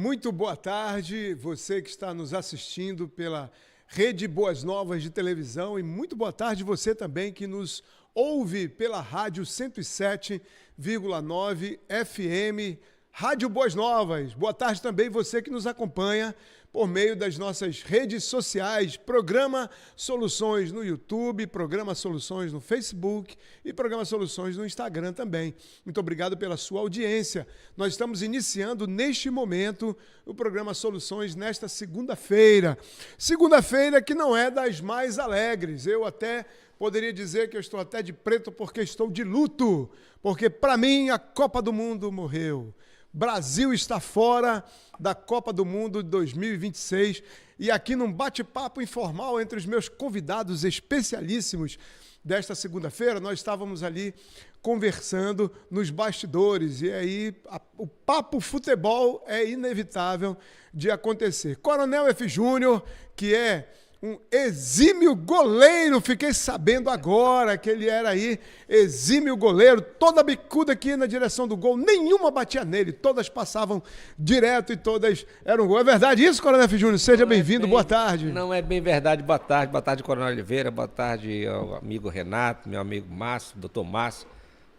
Muito boa tarde, você que está nos assistindo pela Rede Boas Novas de televisão e muito boa tarde você também que nos ouve pela Rádio 107,9 FM, Rádio Boas Novas. Boa tarde também você que nos acompanha por meio das nossas redes sociais, Programa Soluções no YouTube, Programa Soluções no Facebook e Programa Soluções no Instagram também. Muito obrigado pela sua audiência. Nós estamos iniciando neste momento o Programa Soluções nesta segunda-feira. Segunda-feira que não é das mais alegres. Eu até poderia dizer que eu estou até de preto porque estou de luto, porque para mim a Copa do Mundo morreu. Brasil está fora da Copa do Mundo de 2026 e aqui num bate-papo informal entre os meus convidados especialíssimos desta segunda-feira, nós estávamos ali conversando nos bastidores e aí o papo futebol é inevitável de acontecer. Coronel F. Júnior, que é um exímio goleiro, fiquei sabendo agora que ele era aí exímio goleiro, toda bicuda que ia na direção do gol, nenhuma batia nele, todas passavam direto e todas eram gol. É verdade isso, Coronel F. Júnior? Seja bem-vindo, boa tarde. Não é bem verdade, boa tarde, Coronel Oliveira, boa tarde ao amigo Renato, meu amigo Márcio, doutor Márcio,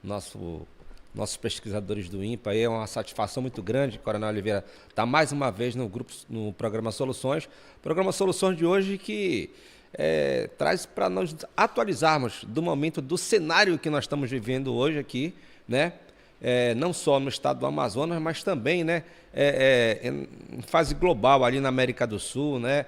nossos pesquisadores do INPA. É uma satisfação muito grande, Coronel Oliveira, estar mais uma vez no Programa Soluções. Programa Soluções de hoje que traz para nós atualizarmos do momento, do cenário que nós estamos vivendo hoje aqui, né? Não só no estado do Amazonas, mas também, né, em fase global ali na América do Sul, né?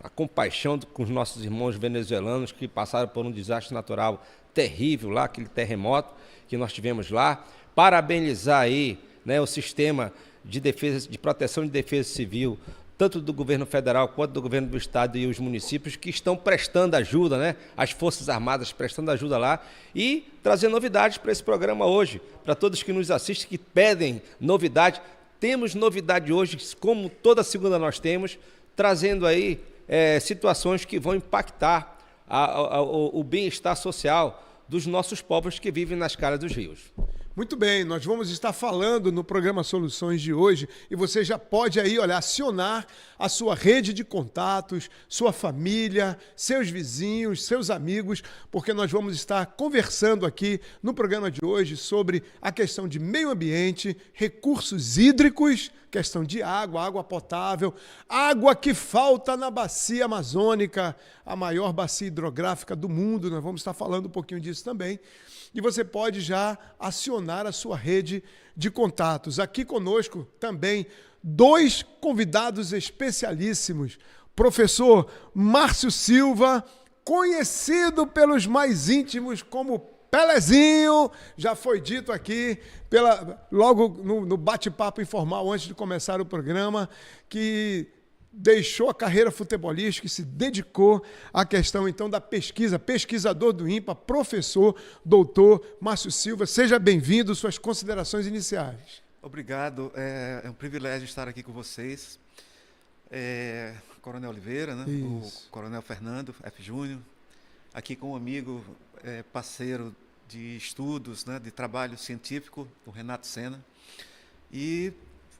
A compaixão com os nossos irmãos venezuelanos que passaram por um desastre natural terrível lá, aquele terremoto que nós tivemos lá. Parabenizar aí, né, o sistema de defesa, de proteção de defesa civil, tanto do governo federal quanto do governo do estado e os municípios que estão prestando ajuda, né, as Forças Armadas prestando ajuda lá e trazer novidades para esse programa hoje, para todos que nos assistem, que pedem novidade. Temos novidade hoje, como toda segunda nós temos, trazendo aí situações que vão impactar o bem-estar social dos nossos povos que vivem nas caras dos rios. Muito bem, nós vamos estar falando no programa Soluções de hoje e você já pode aí, olha, acionar a sua rede de contatos, sua família, seus vizinhos, seus amigos, porque nós vamos estar conversando aqui no programa de hoje sobre a questão de meio ambiente, recursos hídricos, questão de água potável, água que falta na bacia amazônica, a maior bacia hidrográfica do mundo. Nós vamos estar falando um pouquinho disso também. E você pode já acionar a sua rede de contatos. Aqui conosco também dois convidados especialíssimos. Professor Márcio Silva, conhecido pelos mais íntimos como Pelezinho, já foi dito aqui, logo no bate-papo informal antes de começar o programa, que deixou a carreira futebolística e se dedicou à questão, então, da pesquisa. Pesquisador do INPA, professor, doutor Márcio Silva. Seja bem-vindo, suas considerações iniciais. Obrigado, é um privilégio estar aqui com vocês. Coronel Oliveira, né? O Coronel Fernando F. Júnior, aqui com um amigo, parceiro de estudos, né, de trabalho científico, o Renato Sena. E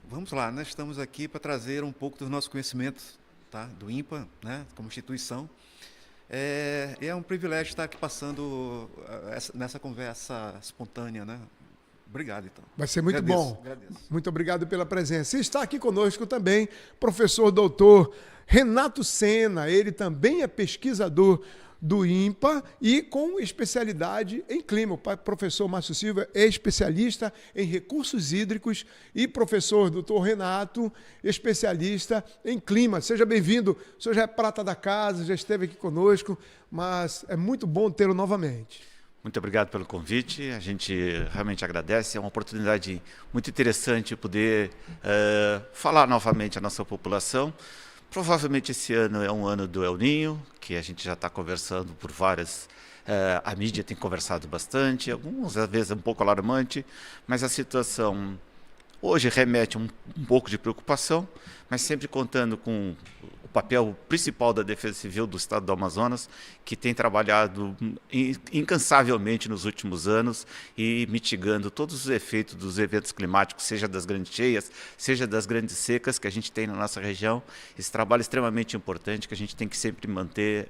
vamos lá, nós estamos aqui para trazer um pouco dos nossos conhecimentos, tá, do INPA, né, como instituição. É um privilégio estar aqui passando nessa conversa espontânea, né? Obrigado, então. Vai ser muito bom. Agradeço. Muito obrigado pela presença. E está aqui conosco também professor doutor Renato Sena. Ele também é pesquisador do INPA e com especialidade em clima. O professor Márcio Silva é especialista em recursos hídricos e professor doutor Renato, especialista em clima. Seja bem-vindo. O senhor já é prata da casa, já esteve aqui conosco, mas é muito bom tê-lo novamente. Muito obrigado pelo convite, a gente realmente agradece, é uma oportunidade muito interessante poder falar novamente à nossa população. Provavelmente esse ano é um ano do El Niño, que a gente já está conversando por várias... a mídia tem conversado bastante, algumas vezes é um pouco alarmante, mas a situação hoje remete um pouco de preocupação, mas sempre contando com papel principal da Defesa Civil do Estado do Amazonas, que tem trabalhado incansavelmente nos últimos anos e mitigando todos os efeitos dos eventos climáticos, seja das grandes cheias, seja das grandes secas que a gente tem na nossa região. Esse trabalho é extremamente importante, que a gente tem que sempre manter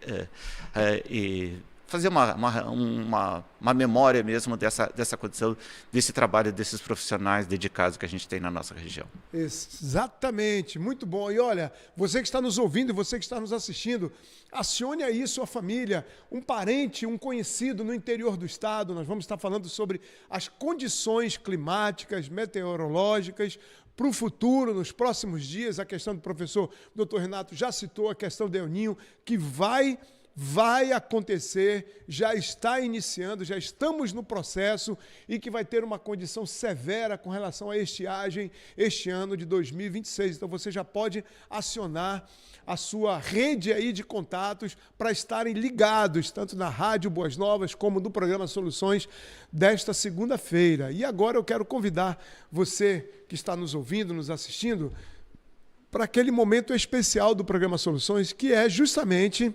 e fazer uma memória mesmo dessa condição, desse trabalho desses profissionais dedicados que a gente tem na nossa região. Exatamente, muito bom. E olha, você que está nos ouvindo e você que está nos assistindo, acione aí sua família, um parente, um conhecido no interior do estado. Nós vamos estar falando sobre as condições climáticas, meteorológicas, para o futuro, nos próximos dias. A questão do professor Dr. Renato já citou a questão do El Niño, que vai acontecer, já está iniciando, já estamos no processo e que vai ter uma condição severa com relação à estiagem este ano de 2026. Então você já pode acionar a sua rede aí de contatos para estarem ligados, tanto na Rádio Boas Novas como no programa Soluções desta segunda-feira. E agora eu quero convidar você que está nos ouvindo, nos assistindo, para aquele momento especial do programa Soluções, que é justamente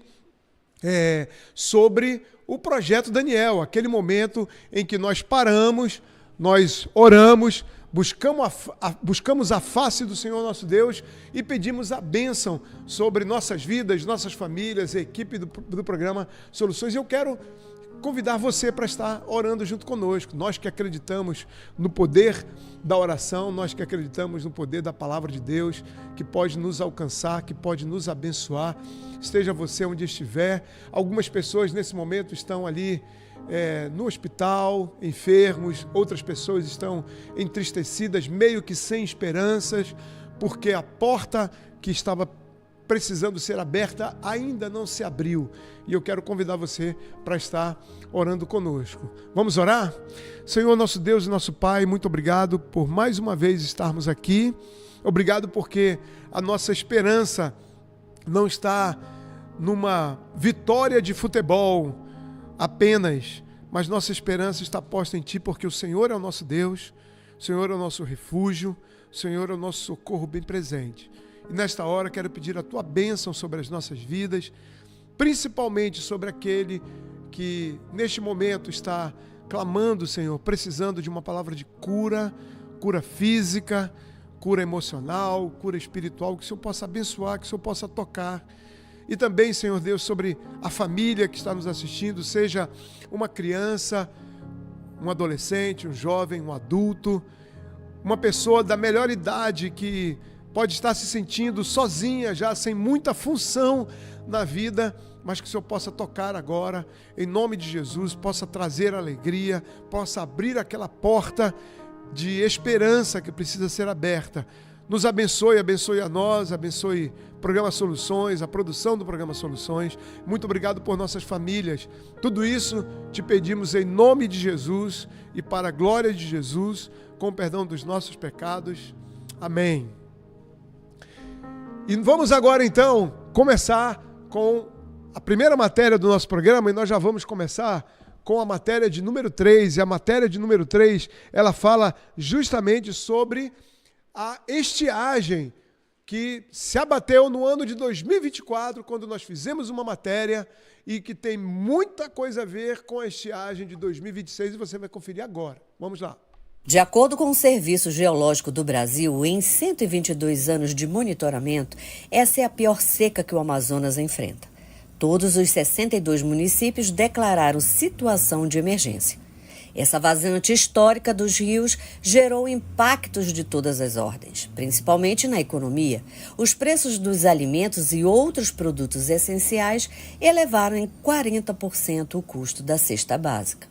sobre o projeto Daniel, aquele momento em que nós paramos, nós oramos, buscamos a face do Senhor nosso Deus e pedimos a bênção sobre nossas vidas, nossas famílias, a equipe do programa Soluções. Eu quero convidar você para estar orando junto conosco. Nós que acreditamos no poder da oração, nós que acreditamos no poder da palavra de Deus, que pode nos alcançar, que pode nos abençoar. Esteja você onde estiver. Algumas pessoas nesse momento estão ali no hospital, enfermos. Outras pessoas estão entristecidas, meio que sem esperanças, porque a porta que estava precisando ser aberta ainda não se abriu. E eu quero convidar você para estar orando conosco. Vamos orar? Senhor, nosso Deus e nosso Pai, muito obrigado por mais uma vez estarmos aqui. Obrigado porque a nossa esperança não está numa vitória de futebol apenas, mas nossa esperança está posta em Ti, porque o Senhor é o nosso Deus, o Senhor é o nosso refúgio, o Senhor é o nosso socorro bem presente. E nesta hora quero pedir a Tua bênção sobre as nossas vidas, principalmente sobre aquele que neste momento está clamando, Senhor, precisando de uma palavra de cura, cura física, cura emocional, cura espiritual, que o Senhor possa abençoar, que o Senhor possa tocar. E também, Senhor Deus, sobre a família que está nos assistindo, seja uma criança, um adolescente, um jovem, um adulto, uma pessoa da melhor idade que pode estar se sentindo sozinha já, sem muita função na vida, mas que o Senhor possa tocar agora, em nome de Jesus, possa trazer alegria, possa abrir aquela porta de esperança que precisa ser aberta. Nos abençoe, abençoe a nós, abençoe o Programa Soluções, a produção do Programa Soluções. Muito obrigado por nossas famílias. Tudo isso te pedimos em nome de Jesus e para a glória de Jesus, com o perdão dos nossos pecados. Amém. E vamos agora, então, começar com a primeira matéria do nosso programa, e nós já vamos começar com a matéria de número 3. E a matéria de número 3, ela fala justamente sobre a estiagem que se abateu no ano de 2024, quando nós fizemos uma matéria e que tem muita coisa a ver com a estiagem de 2026, e você vai conferir agora. Vamos lá. De acordo com o Serviço Geológico do Brasil, em 122 anos de monitoramento, essa é a pior seca que o Amazonas enfrenta. Todos os 62 municípios declararam situação de emergência. Essa vazante histórica dos rios gerou impactos de todas as ordens, principalmente na economia. Os preços dos alimentos e outros produtos essenciais elevaram em 40% o custo da cesta básica.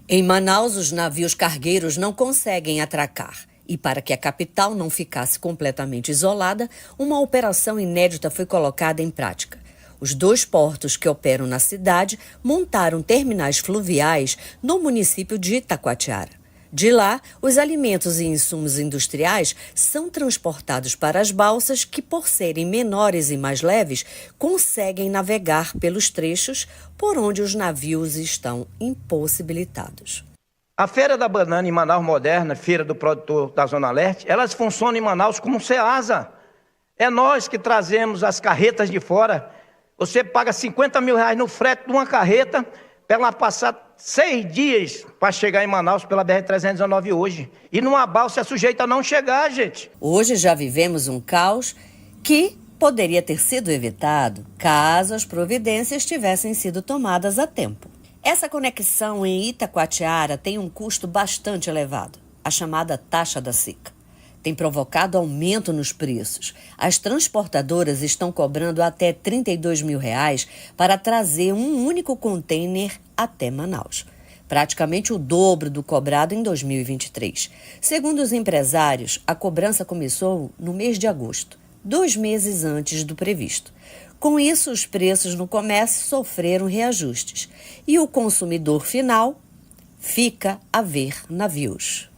Em Manaus, os navios cargueiros não conseguem atracar. E para que a capital não ficasse completamente isolada, uma operação inédita foi colocada em prática. Os 2 portos que operam na cidade montaram terminais fluviais no município de Itacoatiara. De lá, os alimentos e insumos industriais são transportados para as balsas que, por serem menores e mais leves, conseguem navegar pelos trechos por onde os navios estão impossibilitados. A Feira da Banana em Manaus Moderna, Feira do Produtor da Zona Leste, elas funcionam em Manaus como um SEASA. É nós que trazemos as carretas de fora. Você paga 50 mil reais no frete de uma carreta para ela passar 6 dias para chegar em Manaus pela BR-319 hoje. E numa balsa é sujeita a não chegar, gente. Hoje já vivemos um caos que poderia ter sido evitado caso as providências tivessem sido tomadas a tempo. Essa conexão em Itacoatiara tem um custo bastante elevado, a chamada taxa da SICA. Tem provocado aumento nos preços. As transportadoras estão cobrando até R$32 mil para trazer um único container até Manaus. Praticamente o dobro do cobrado em 2023. Segundo os empresários, a cobrança começou no mês de agosto, 2 meses antes do previsto. Com isso, os preços no comércio sofreram reajustes e o consumidor final fica a ver navios.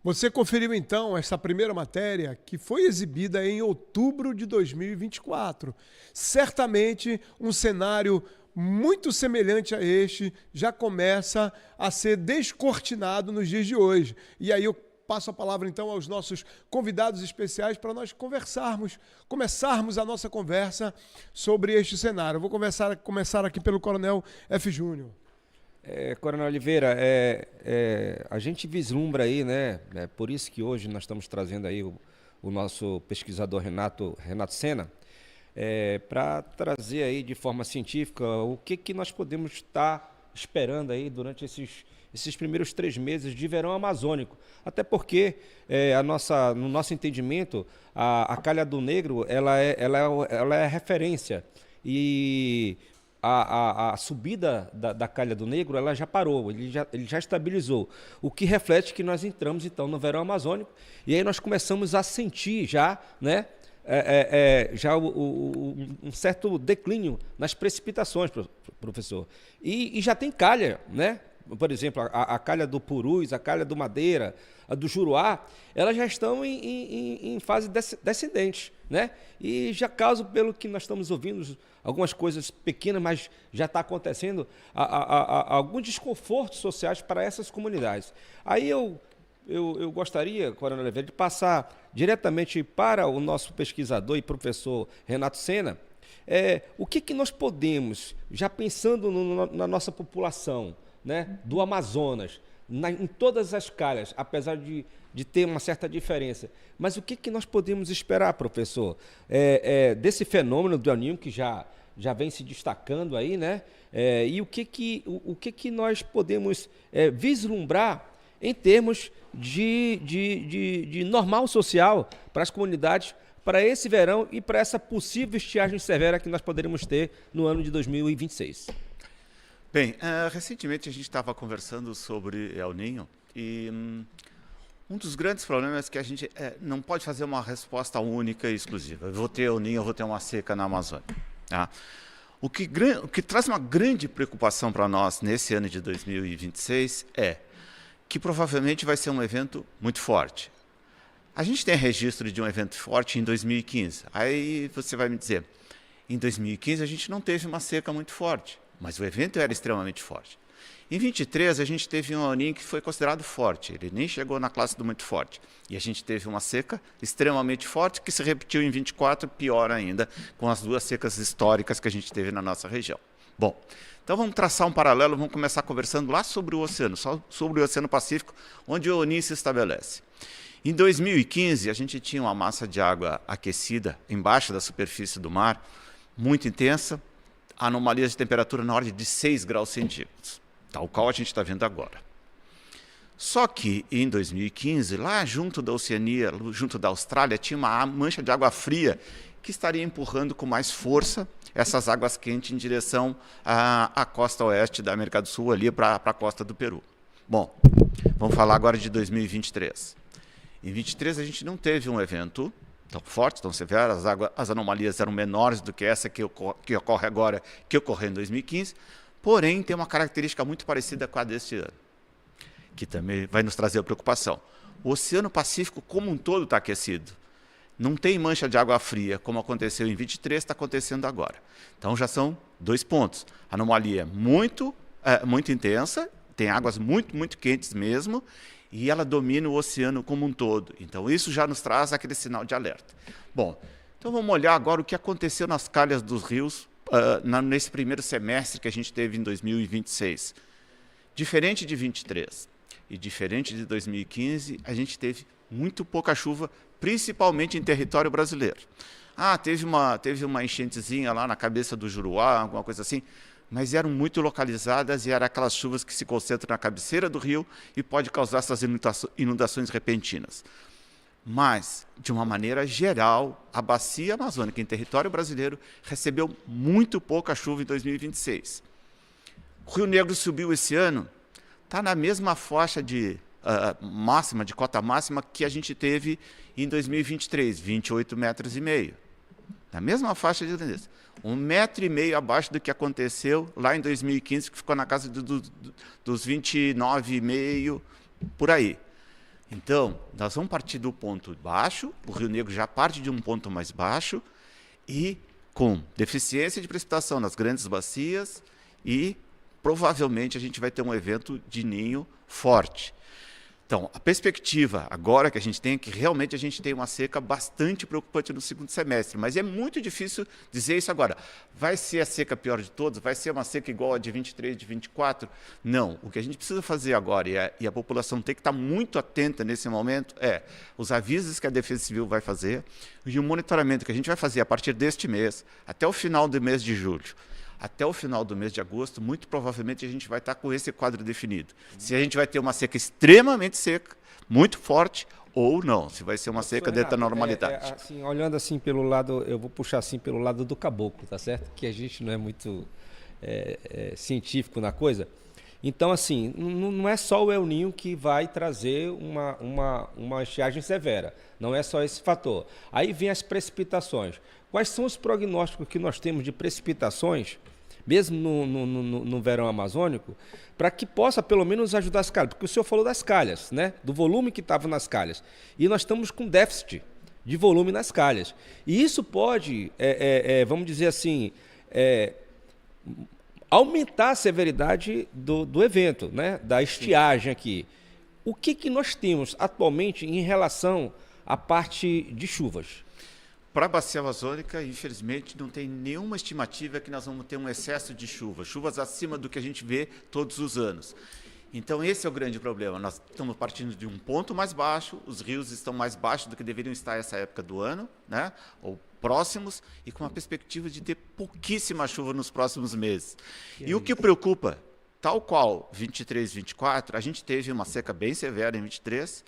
Você conferiu então essa primeira matéria que foi exibida em outubro de 2024. Certamente um cenário muito semelhante a este já começa a ser descortinado nos dias de hoje. E aí eu passo a palavra então aos nossos convidados especiais para nós começarmos a nossa conversa sobre este cenário. Eu vou começar aqui pelo Coronel F. Júnior. Coronel Oliveira, a gente vislumbra aí, né? É por isso que hoje nós estamos trazendo aí o nosso pesquisador Renato Sena, para trazer aí de forma científica o que nós podemos estar esperando aí durante esses primeiros 3 meses de verão amazônico. Até porque, no nosso entendimento, a calha do negro ela é referência e a subida da calha do negro ela já parou, ele já estabilizou, o que reflete que nós entramos então no verão amazônico e aí nós começamos a sentir já, né, um certo declínio nas precipitações, professor, e já tem calha, né? Por exemplo, a calha do Purus, a calha do Madeira, a do Juruá, elas já estão em fase descendente, né? E já caso, pelo que nós estamos ouvindo, algumas coisas pequenas, mas já está acontecendo, alguns desconfortos sociais para essas comunidades. Aí eu gostaria, Coronel Oliveira, de passar diretamente para o nosso pesquisador e professor Renato Sena, o que nós podemos, já pensando na nossa população, né, do Amazonas, em todas as calhas, apesar de ter uma certa diferença. Mas o que nós podemos esperar, professor, desse fenômeno do El Niño que já vem se destacando aí, né? E o que nós podemos vislumbrar em termos de normal social para as comunidades, para esse verão e para essa possível estiagem severa que nós poderemos ter no ano de 2026? Bem, recentemente a gente estava conversando sobre El Niño e um dos grandes problemas é que a gente não pode fazer uma resposta única e exclusiva. Eu vou ter El Niño, eu vou ter uma seca na Amazônia. Tá? O que traz uma grande preocupação para nós nesse ano de 2026 é que provavelmente vai ser um evento muito forte. A gente tem registro de um evento forte em 2015. Aí você vai me dizer, em 2015 a gente não teve uma seca muito forte. Mas o evento era extremamente forte. Em 23, a gente teve um El Niño que foi considerado forte. Ele nem chegou na classe do muito forte. E a gente teve uma seca extremamente forte que se repetiu em 24, pior ainda, com as 2 secas históricas que a gente teve na nossa região. Bom, então vamos traçar um paralelo, vamos começar conversando lá sobre o oceano, sobre o Oceano Pacífico, onde o El Niño se estabelece. Em 2015, a gente tinha uma massa de água aquecida embaixo da superfície do mar, muito intensa, anomalias de temperatura na ordem de 6 graus centígrados, tal qual a gente está vendo agora. Só que em 2015, lá junto da Oceania, junto da Austrália, tinha uma mancha de água fria que estaria empurrando com mais força essas águas quentes em direção à costa oeste da América do Sul, ali para a costa do Peru. Bom, vamos falar agora de 2023. Em 2023 a gente não teve um evento tão forte, tão severo, as anomalias eram menores do que essa que ocorre agora, que ocorreu em 2015, porém tem uma característica muito parecida com a deste ano, que também vai nos trazer preocupação. O Oceano Pacífico como um todo está aquecido. Não tem mancha de água fria, como aconteceu em 23, está acontecendo agora. Então já são 2 pontos. A anomalia é muito intensa tem águas muito, muito quentes mesmo, e ela domina o oceano como um todo. Então, isso já nos traz aquele sinal de alerta. Bom, então vamos olhar agora o que aconteceu nas calhas dos rios nesse primeiro semestre que a gente teve em 2026. Diferente de 23 e diferente de 2015, a gente teve muito pouca chuva, principalmente em território brasileiro. Teve uma enchentezinha lá na cabeça do Juruá, alguma coisa assim, mas eram muito localizadas e eram aquelas chuvas que se concentram na cabeceira do rio e pode causar essas inundações repentinas. Mas, de uma maneira geral, a bacia amazônica em território brasileiro recebeu muito pouca chuva em 2026. O Rio Negro subiu esse ano, está na mesma faixa de máxima, de cota máxima que a gente teve em 2023, 28,5 metros. Na mesma faixa de grandeza. 1,5 metro abaixo do que aconteceu lá em 2015, que ficou na casa dos 29,5, por aí. Então, nós vamos partir do ponto baixo, o Rio Negro já parte de um ponto mais baixo, e com deficiência de precipitação nas grandes bacias, e provavelmente a gente vai ter um evento de ninho forte. Então, a perspectiva agora que a gente tem é que realmente a gente tem uma seca bastante preocupante no segundo semestre, mas é muito difícil dizer isso agora. Vai ser a seca pior de todos? Vai ser uma seca igual a de 23, de 24? Não. O que a gente precisa fazer agora, e a população tem que estar muito atenta nesse momento, é os avisos que a Defesa Civil vai fazer e o monitoramento que a gente vai fazer a partir deste mês, até o final do mês de julho. Até o final do mês de agosto, muito provavelmente a gente vai estar com esse quadro definido. Se a gente vai ter uma seca extremamente seca, muito forte, ou não, se vai ser uma seca dentro da normalidade. Assim, olhando assim pelo lado, eu vou puxar assim pelo lado do caboclo, tá certo? Que a gente não é muito científico na coisa. Então, assim, não é só o El Niño que vai trazer uma estiagem severa. Não é só esse fator. Aí vem as precipitações. Quais são os prognósticos que nós temos de precipitações, mesmo no verão amazônico, para que possa pelo menos ajudar as calhas? Porque o senhor falou das calhas, né? Do volume que estava nas calhas. E nós estamos com déficit de volume nas calhas. E isso pode, vamos dizer assim, aumentar a severidade do evento, né? Da estiagem aqui. O que nós temos atualmente em relação à parte de chuvas? Para a bacia amazônica, infelizmente, não tem nenhuma estimativa que nós vamos ter um excesso de chuva, chuvas acima do que a gente vê todos os anos. Então, esse é o grande problema. Nós estamos partindo de um ponto mais baixo, os rios estão mais baixos do que deveriam estar nessa época do ano, né? Ou próximos, e com a perspectiva de ter pouquíssima chuva nos próximos meses. E o que preocupa, tal qual 23, 24, a gente teve uma seca bem severa em 23,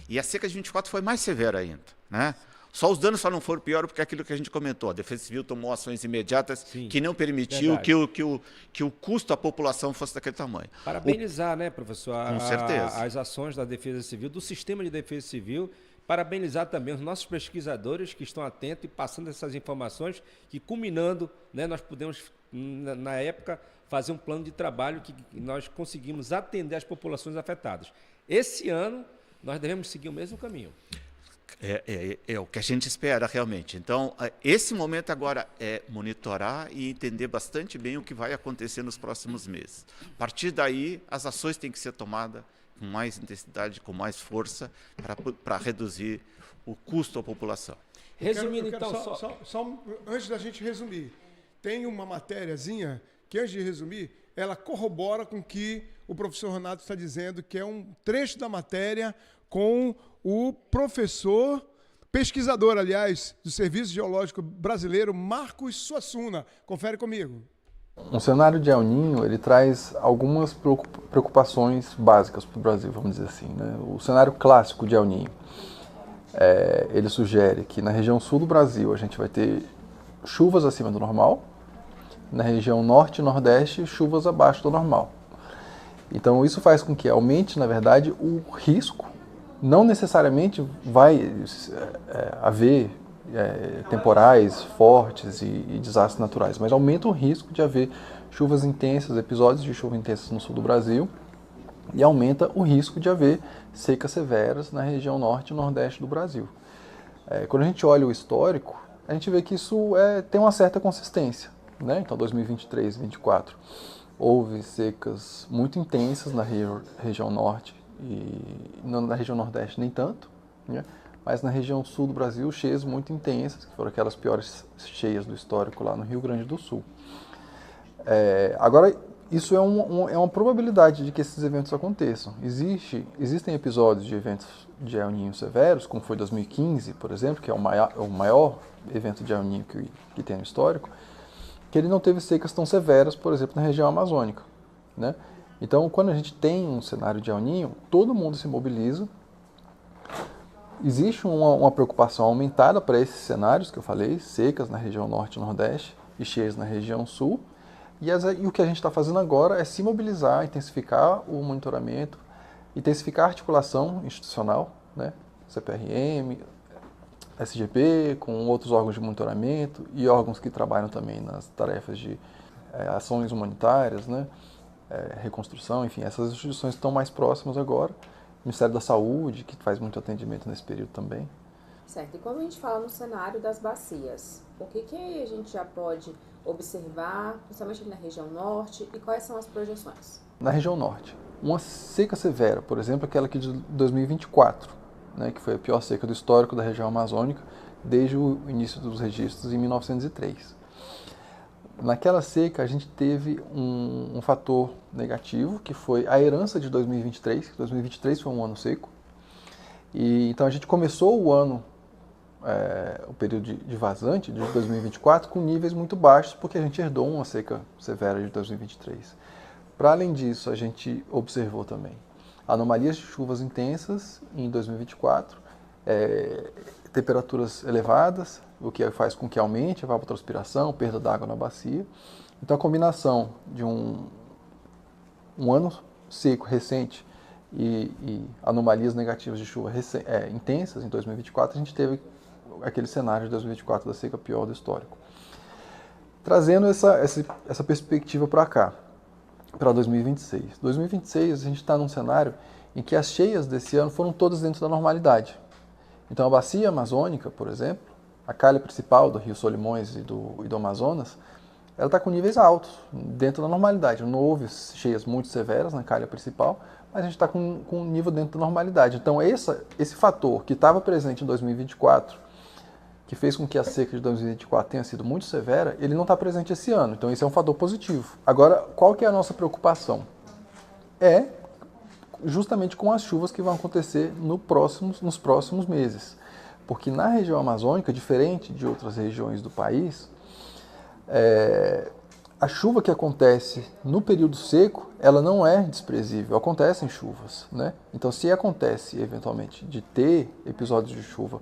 e a seca de 24 foi mais severa ainda, né? Só os danos só não foram pior porque aquilo que a gente comentou, a Defesa Civil tomou ações imediatas. Sim, que não permitiu que o custo à população fosse daquele tamanho. Parabenizar, né, professor, com certeza, as ações da Defesa Civil, do sistema de Defesa Civil, parabenizar também os nossos pesquisadores que estão atentos e passando essas informações, que culminando, né, nós podemos, na época, fazer um plano de trabalho que nós conseguimos atender as populações afetadas. Esse ano, nós devemos seguir o mesmo caminho. É o que a gente espera realmente. Então, esse momento agora é monitorar e entender bastante bem o que vai acontecer nos próximos meses. A partir daí, as ações têm que ser tomadas com mais intensidade, com mais força, para reduzir o custo à população. Resumindo, então, só antes da gente resumir, tem uma matériazinha que, antes de resumir, ela corrobora com o que o professor Renato está dizendo, que é um trecho da matéria com o professor, pesquisador, aliás, do Serviço Geológico Brasileiro, Marcos Suassuna. Confere comigo. Um cenário de El Niño, ele traz algumas preocupações básicas para o Brasil, vamos dizer assim, né? O cenário clássico de El Niño, ele sugere que na região sul do Brasil a gente vai ter chuvas acima do normal, na região norte e nordeste, chuvas abaixo do normal. Então isso faz com que aumente, na verdade, o risco. Não necessariamente vai haver temporais fortes e desastres naturais, mas aumenta o risco de haver chuvas intensas, episódios de chuva intensas no sul do Brasil, e aumenta o risco de haver secas severas na região norte e nordeste do Brasil. Quando a gente olha o histórico, a gente vê que isso tem uma certa consistência, né? Então 2023, 2024, houve secas muito intensas na região norte e na região nordeste nem tanto, né? Mas na região sul do Brasil, cheias muito intensas, que foram aquelas piores cheias do histórico lá no Rio Grande do Sul. Agora, isso é uma probabilidade de que esses eventos aconteçam. Existem episódios de eventos de El Niño severos, como foi 2015, por exemplo, que é o maior evento de El Niño que tem no histórico, que ele não teve secas tão severas, por exemplo, na região amazônica, né? Então, quando a gente tem um cenário de El Niño, todo mundo se mobiliza. Existe uma preocupação aumentada para esses cenários que eu falei, secas na região norte e nordeste e cheias na região sul. E o que a gente está fazendo agora é se mobilizar, intensificar o monitoramento, intensificar a articulação institucional, né? CPRM, SGP, com outros órgãos de monitoramento e órgãos que trabalham também nas tarefas de ações humanitárias, né? Reconstrução, enfim, essas instituições estão mais próximas agora. O Ministério da Saúde, que faz muito atendimento nesse período também. Certo, e quando a gente fala no cenário das bacias, o que a gente já pode observar, principalmente na região norte, e quais são as projeções? Na região norte, uma seca severa, por exemplo, aquela aqui de 2024, né, que foi a pior seca do histórico da região amazônica desde o início dos registros em 1903. Naquela seca, a gente teve um fator negativo, que foi a herança de 2023. 2023 foi um ano seco. E, então, a gente começou o ano, o período de vazante de 2024, com níveis muito baixos, porque a gente herdou uma seca severa de 2023. Para além disso, a gente observou também anomalias de chuvas intensas em 2024, temperaturas elevadas, o que faz com que aumente a evapotranspiração, perda d'água na bacia. Então, a combinação de um ano seco recente e anomalias negativas de chuva intensas em 2024, a gente teve aquele cenário de 2024 da seca pior do histórico. Trazendo essa perspectiva para cá, para 2026. 2026, a gente está num cenário em que as cheias desse ano foram todas dentro da normalidade. Então, a bacia amazônica, por exemplo, a calha principal do Rio Solimões e do Amazonas, ela está com níveis altos, dentro da normalidade. Não houve cheias muito severas na calha principal, mas a gente está com um nível dentro da normalidade. Então, esse fator que estava presente em 2024, que fez com que a seca de 2024 tenha sido muito severa, ele não está presente esse ano. Então, esse é um fator positivo. Agora, qual que é a nossa preocupação? Justamente com as chuvas que vão acontecer nos próximos meses. Porque na região amazônica, diferente de outras regiões do país, a chuva que acontece no período seco, ela não é desprezível, acontecem chuvas, né? Então, se acontece, eventualmente, de ter episódios de chuva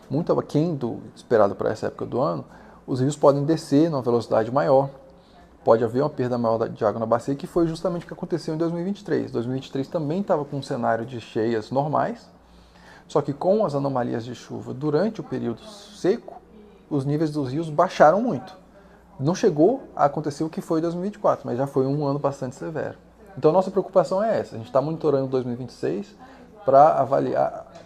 muito aquém do esperado para essa época do ano, os rios podem descer numa velocidade maior, pode haver uma perda maior de água na bacia, que foi justamente o que aconteceu em 2023. 2023 também estava com um cenário de cheias normais, só que com as anomalias de chuva durante o período seco, os níveis dos rios baixaram muito. Não chegou a acontecer o que foi em 2024, mas já foi um ano bastante severo. Então, a nossa preocupação é essa. A gente está monitorando 2026 para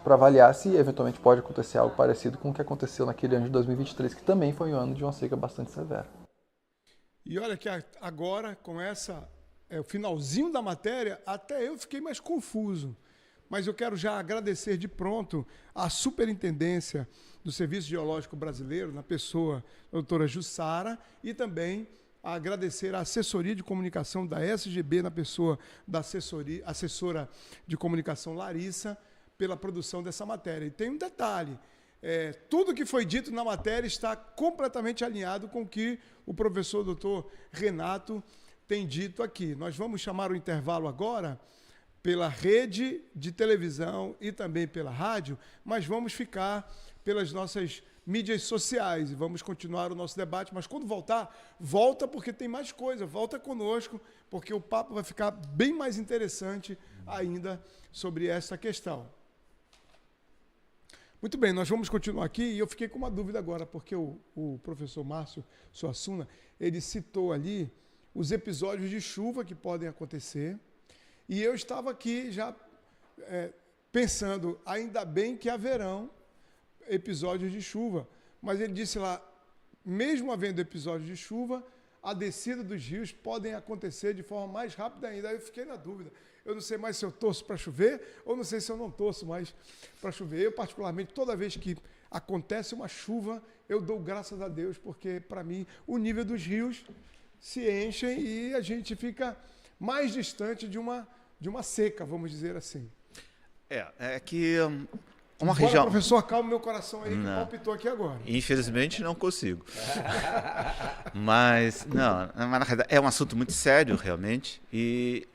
avaliar se eventualmente pode acontecer algo parecido com o que aconteceu naquele ano de 2023, que também foi um ano de uma seca bastante severa. E olha que agora, com o finalzinho da matéria, até eu fiquei mais confuso. Mas eu quero já agradecer de pronto à Superintendência do Serviço Geológico Brasileiro, na pessoa da doutora Jussara, e também agradecer à assessoria de comunicação da SGB, na pessoa da assessora de comunicação Larissa, pela produção dessa matéria. E tem um detalhe, tudo que foi dito na matéria está completamente alinhado com o que o professor doutor Renato tem dito aqui. Nós vamos chamar o intervalo agora pela rede de televisão e também pela rádio, mas vamos ficar pelas nossas mídias sociais e vamos continuar o nosso debate. Mas quando voltar, volta porque tem mais coisa, volta conosco, porque o papo vai ficar bem mais interessante ainda sobre essa questão. Muito bem, nós vamos continuar aqui e eu fiquei com uma dúvida agora, porque o professor Márcio Suassuna, ele citou ali os episódios de chuva que podem acontecer, e eu estava aqui já pensando, ainda bem que haverão episódios de chuva, mas ele disse lá, mesmo havendo episódios de chuva, a descida dos rios podem acontecer de forma mais rápida ainda. Aí eu fiquei na dúvida. Eu não sei mais se eu torço para chover ou não sei se eu não torço mais para chover. Eu, particularmente, toda vez que acontece uma chuva, eu dou graças a Deus, porque, para mim, o nível dos rios se enchem e a gente fica mais distante de uma seca, vamos dizer assim. É que uma Bora, região... professor, calma meu coração aí, que palpitou aqui agora. Infelizmente não consigo. Mas na realidade é um assunto muito sério realmente e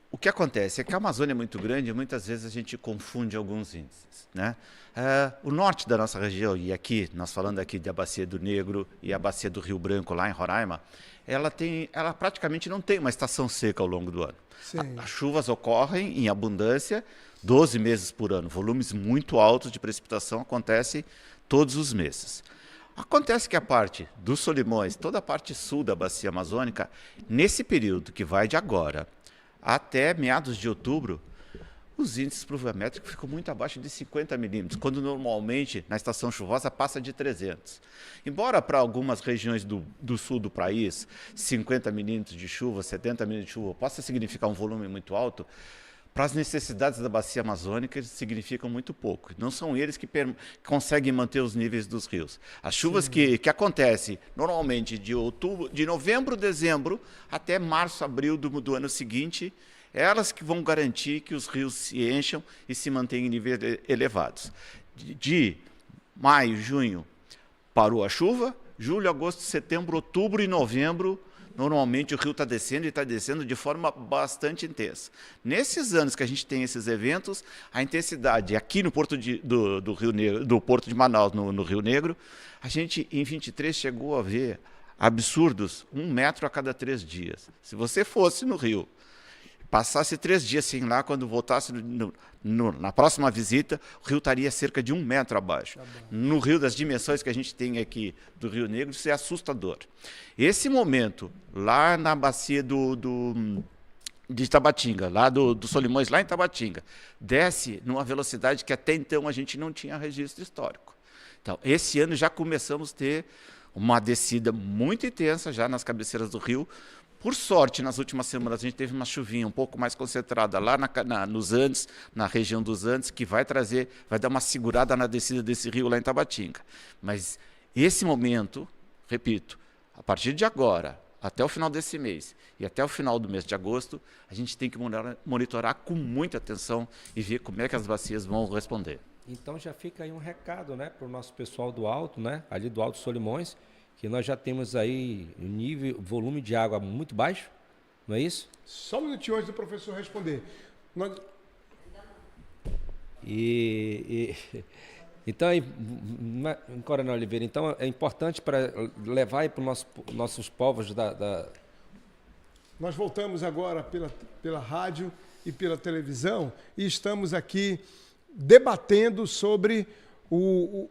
o que acontece é que a Amazônia é muito grande e muitas vezes a gente confunde alguns índices, né? O norte da nossa região, e aqui nós falando aqui da Bacia do Negro e a Bacia do Rio Branco lá em Roraima, ela praticamente não tem uma estação seca ao longo do ano. As chuvas ocorrem em abundância 12 meses por ano, volumes muito altos de precipitação acontecem todos os meses. Acontece que a parte dos Solimões, toda a parte sul da Bacia Amazônica, nesse período que vai de agora até meados de outubro, os índices pluviométricos ficam muito abaixo de 50 milímetros, quando normalmente na estação chuvosa passa de 300. Embora para algumas regiões do sul do país, 50 milímetros de chuva, 70 milímetros de chuva possa significar um volume muito alto, para as necessidades da Bacia Amazônica, eles significam muito pouco. Não são eles que conseguem manter os níveis dos rios. As chuvas que acontecem normalmente de novembro, dezembro, até março, abril do ano seguinte, elas que vão garantir que os rios se encham e se mantenham em níveis elevados. De maio, junho, parou a chuva, julho, agosto, setembro, outubro e novembro, normalmente o rio está descendo e está descendo de forma bastante intensa. Nesses anos que a gente tem esses eventos, a intensidade aqui no Porto do Rio Negro, do Porto de Manaus, no Rio Negro, a gente em 23 chegou a ver absurdos, 1 metro a cada 3 dias. Se você fosse no rio, passasse 3 dias sem ir lá, quando voltasse na próxima visita, o rio estaria cerca de 1 metro abaixo. No rio das dimensões que a gente tem aqui do Rio Negro, isso é assustador. Esse momento, lá na bacia de Tabatinga, lá do Solimões, lá em Tabatinga, desce numa velocidade que até então a gente não tinha registro histórico. Então, esse ano já começamos a ter uma descida muito intensa já nas cabeceiras do rio. Por sorte, nas últimas semanas, a gente teve uma chuvinha um pouco mais concentrada lá nos Andes, na região dos Andes, que vai dar uma segurada na descida desse rio lá em Tabatinga. Mas esse momento, repito, a partir de agora, até o final desse mês e até o final do mês de agosto, a gente tem que monitorar com muita atenção e ver como é que as bacias vão responder. Então já fica aí um recado, né, para o nosso pessoal do Alto, né, ali do Alto Solimões, que nós já temos aí volume de água muito baixo, não é isso? Só um minutinho antes do professor responder. Então, Coronel Oliveira, então é importante para levar aí para os nossos povos Nós voltamos agora pela rádio e pela televisão e estamos aqui debatendo sobre o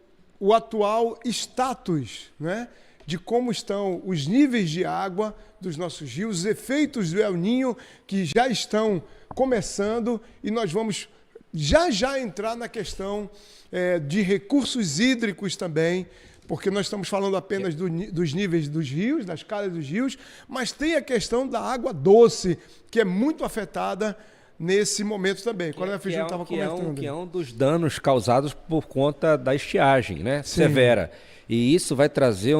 atual status, né, de como estão os níveis de água dos nossos rios, os efeitos do El Niño que já estão começando e nós vamos já entrar na questão de recursos hídricos também, porque nós estamos falando apenas dos níveis dos rios, das calhas dos rios, mas tem a questão da água doce, que é muito afetada nesse momento também. Quando a Fijão estava comentando. Que é um dos danos causados por conta da estiagem, né, severa. E isso vai trazer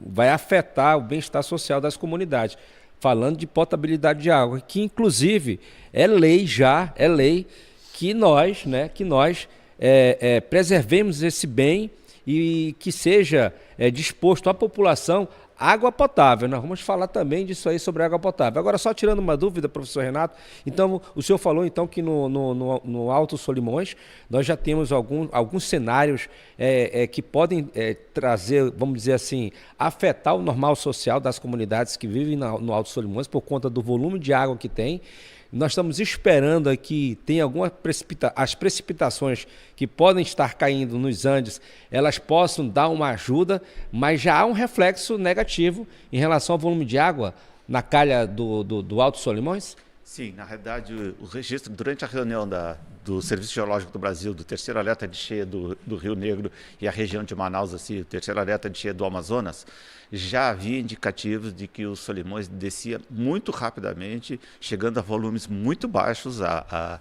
vai afetar o bem-estar social das comunidades. Falando de potabilidade de água, que inclusive é lei que nós preservemos esse bem e que seja disposto à população água potável. Nós vamos falar também disso aí sobre água potável. Agora, só tirando uma dúvida, professor Renato, então o senhor falou então que no Alto Solimões nós já temos alguns cenários que podem trazer, vamos dizer assim, afetar o normal social das comunidades que vivem no Alto Solimões por conta do volume de água que tem. Nós estamos esperando aqui, tem as precipitações que podem estar caindo nos Andes, elas possam dar uma ajuda, mas já há um reflexo negativo em relação ao volume de água na calha do Alto Solimões? Sim, na realidade, o registro, durante a reunião do Serviço Geológico do Brasil, do terceiro alerta de cheia do Rio Negro e a região de Manaus, assim, o terceiro alerta de cheia do Amazonas, já havia indicativos de que o Solimões descia muito rapidamente, chegando a volumes muito baixos, a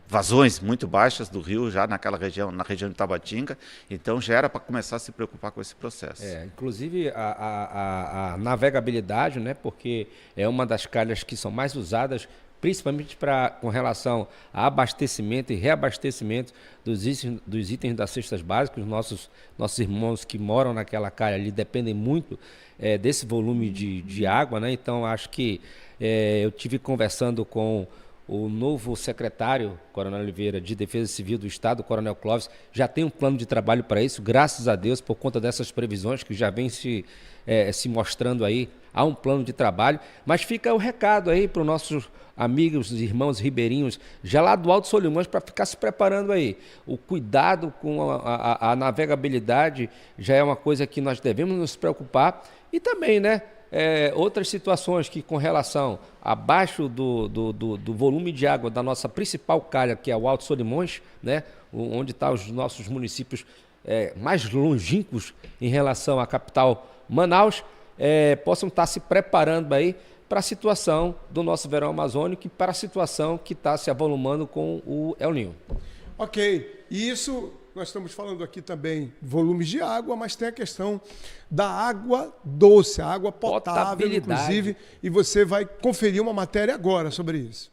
vazões muito baixas do rio, já naquela região, na região de Tabatinga. Então já era para começar a se preocupar com esse processo. Inclusive a navegabilidade, né, porque é uma das calhas que são mais usadas, principalmente com relação a abastecimento e reabastecimento dos itens das cestas básicas. Nossos irmãos que moram naquela calha ali dependem muito desse volume de água, né? Então acho que eu tive conversando com o novo secretário, Coronel Oliveira, de Defesa Civil do Estado, o Coronel Clóvis, já tem um plano de trabalho para isso, graças a Deus, por conta dessas previsões que já vem se mostrando aí. Há um plano de trabalho, mas fica o recado aí para os nossos amigos, irmãos ribeirinhos, já lá do Alto Solimões, para ficar se preparando aí. O cuidado com a navegabilidade já é uma coisa que nós devemos nos preocupar. E também, né, outras situações que, com relação abaixo do volume de água da nossa principal calha, que é o Alto Solimões, né, onde estão os nossos municípios mais longínquos em relação à capital Manaus, possam estar se preparando aí para a situação do nosso verão amazônico e para a situação que está se avolumando com o El Niño. Ok, e isso nós estamos falando aqui também volumes de água, mas tem a questão da água doce, a água potável, inclusive, e você vai conferir uma matéria agora sobre isso.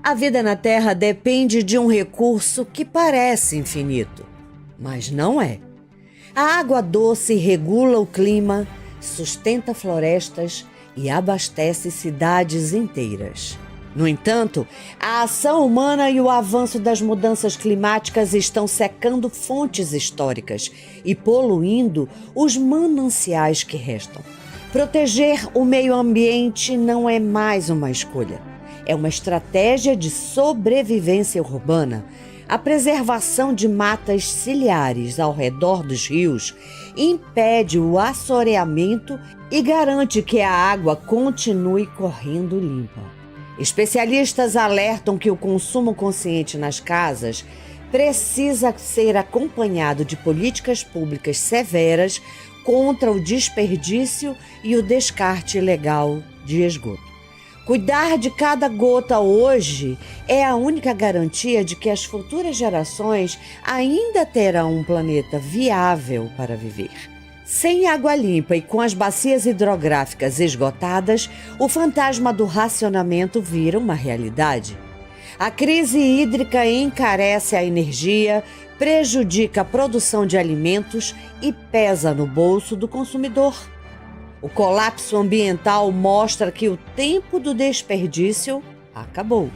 A vida na Terra depende de um recurso que parece infinito, mas não é. A água doce regula o clima, sustenta florestas e abastece cidades inteiras. No entanto, a ação humana e o avanço das mudanças climáticas estão secando fontes históricas e poluindo os mananciais que restam. Proteger o meio ambiente não é mais uma escolha. É uma estratégia de sobrevivência urbana. A preservação de matas ciliares ao redor dos rios impede o assoreamento e garante que a água continue correndo limpa. Especialistas alertam que o consumo consciente nas casas precisa ser acompanhado de políticas públicas severas contra o desperdício e o descarte ilegal de esgoto. Cuidar de cada gota hoje é a única garantia de que as futuras gerações ainda terão um planeta viável para viver. Sem água limpa e com as bacias hidrográficas esgotadas, o fantasma do racionamento vira uma realidade. A crise hídrica encarece a energia, prejudica a produção de alimentos e pesa no bolso do consumidor. O colapso ambiental mostra que o tempo do desperdício acabou.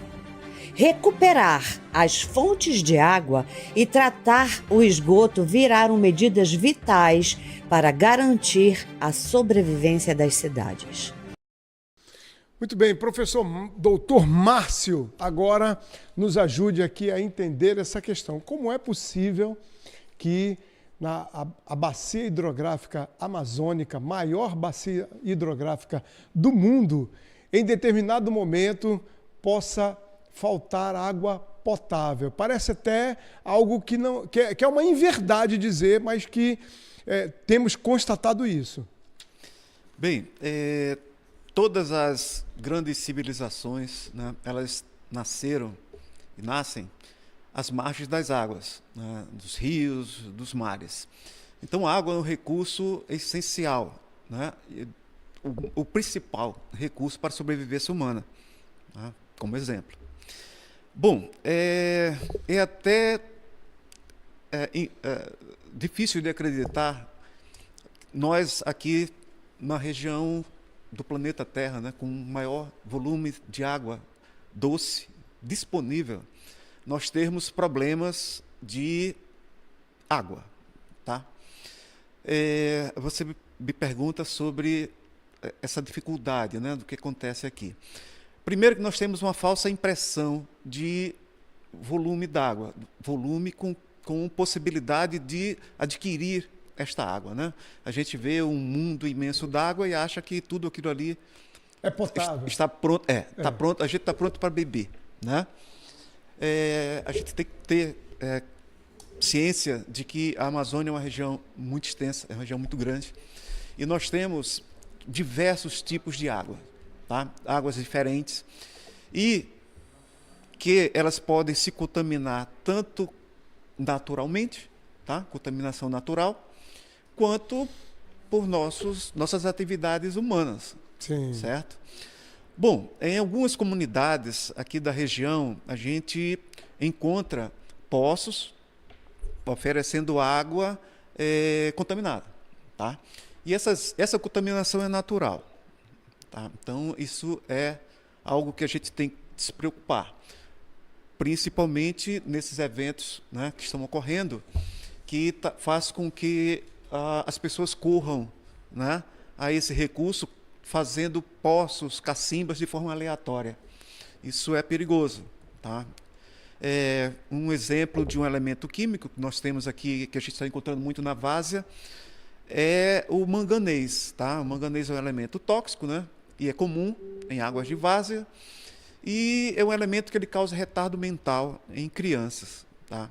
Recuperar as fontes de água e tratar o esgoto viraram medidas vitais para garantir a sobrevivência das cidades. Muito bem, professor doutor Márcio, agora nos ajude aqui a entender essa questão. Como é possível que a bacia hidrográfica amazônica, maior bacia hidrográfica do mundo, em determinado momento possa faltar água potável? Parece até algo que é uma inverdade dizer, mas que temos constatado isso. Bem, todas as grandes civilizações, né, elas nasceram e nascem às margens das águas, né, dos rios, dos mares. Então, a água é um recurso essencial, né, o principal recurso para a sobrevivência humana, né, como exemplo. Bom, é até difícil de acreditar, nós aqui na região do planeta Terra, né, com maior volume de água doce disponível, nós termos problemas de água, tá? Você me pergunta sobre essa dificuldade, né, do que acontece aqui. Primeiro que nós temos uma falsa impressão de volume d'água, volume com possibilidade de adquirir esta água, né? A gente vê um mundo imenso d'água e acha que tudo aquilo ali É potável. está pronto, tá pronto, a gente está pronto para beber, né? A gente tem que ter ciência de que a Amazônia é uma região muito extensa, é uma região muito grande, e nós temos diversos tipos de água, tá? Águas diferentes, e que elas podem se contaminar tanto naturalmente, tá? Contaminação natural, quanto por nossas atividades humanas, Sim. certo? Bom, em algumas comunidades aqui da região, a gente encontra poços oferecendo água contaminada, tá? E essa contaminação é natural, tá? Então, isso é algo que a gente tem que se preocupar, principalmente nesses eventos, né, que estão ocorrendo, que faz com que as pessoas corram, né, a esse recurso, fazendo poços, cacimbas de forma aleatória. Isso é perigoso, tá? Um exemplo de um elemento químico que nós temos aqui, que a gente está encontrando muito na várzea, é o manganês, tá? O manganês é um elemento tóxico, né? E é comum em águas de várzea, e é um elemento que ele causa retardo mental em crianças, tá?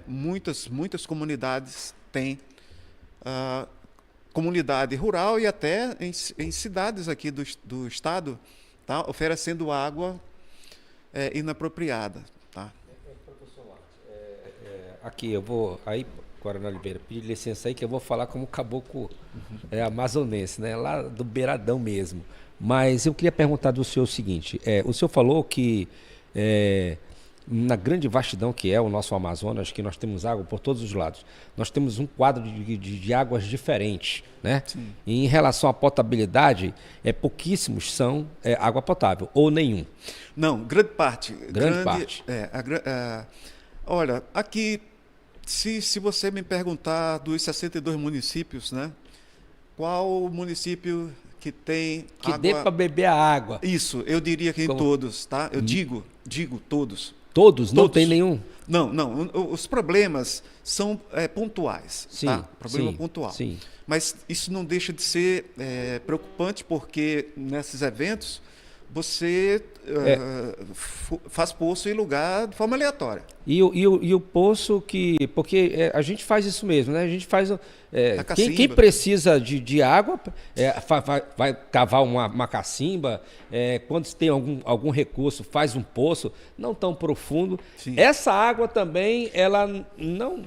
Muitas comunidades têm, comunidade rural e até em cidades aqui do estado, tá? Oferecendo água inapropriada, tá? Professor, aqui eu vou, aí, Coronel Oliveira, pedir licença aí que eu vou falar como caboclo amazonense, né? Lá do beiradão mesmo. Mas eu queria perguntar do senhor o seguinte, o senhor falou que na grande vastidão que é o nosso Amazonas, que nós temos água por todos os lados, nós temos um quadro de águas diferentes, né? Sim. E em relação à potabilidade, pouquíssimos são água potável, ou nenhum. Não, grande parte. Grande parte. Olha, aqui, se você me perguntar dos 62 municípios, né? Qual município que tem que água... dê para beber a água? Isso, eu diria que em todos, tá? Eu digo todos. Todos? Não tem nenhum? Não. Os problemas são pontuais. Sim, tá? Problema sim, pontual. Sim. Mas isso não deixa de ser preocupante, porque nesses eventos você faz poço em lugar de forma aleatória. E o poço que... Porque a gente faz isso mesmo, né? A gente faz... quem precisa de água vai cavar uma cacimba, quando tem algum recurso, faz um poço, não tão profundo. Sim. Essa água também, ela não...